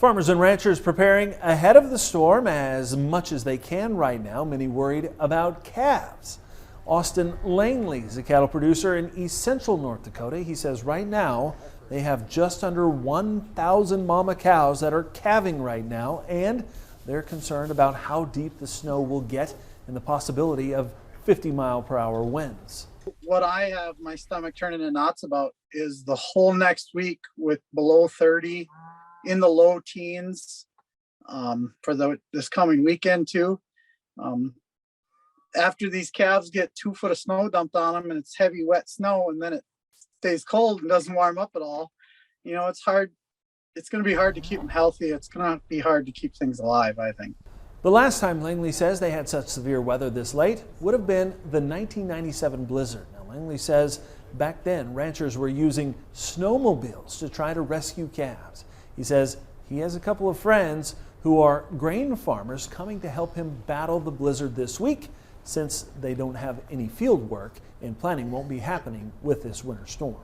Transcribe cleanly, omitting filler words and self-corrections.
Farmers and ranchers preparing ahead of the storm as much as they can right now, many worried about calves. Austin Langley is a cattle producer in East Central North Dakota. He says right now they have just under 1,000 mama cows that are calving right now, and they're concerned about how deep the snow will get and the possibility of 50-mile-per-hour winds. What I have my stomach turning in knots about is the whole next week with below 30 in the low teens for this coming weekend too. After these calves get 2 foot of snow dumped on them and it's heavy wet snow and then it stays cold and doesn't warm up at all, you know, it's hard. It's going to be hard to keep them healthy. It's going to be hard to keep things alive, I think. The last time Langley says they had such severe weather this late would have been the 1997 blizzard. Now, Langley says back then ranchers were using snowmobiles to try to rescue calves. He says he has a couple of friends who are grain farmers coming to help him battle the blizzard this week, since they don't have any field work and planting won't be happening with this winter storm.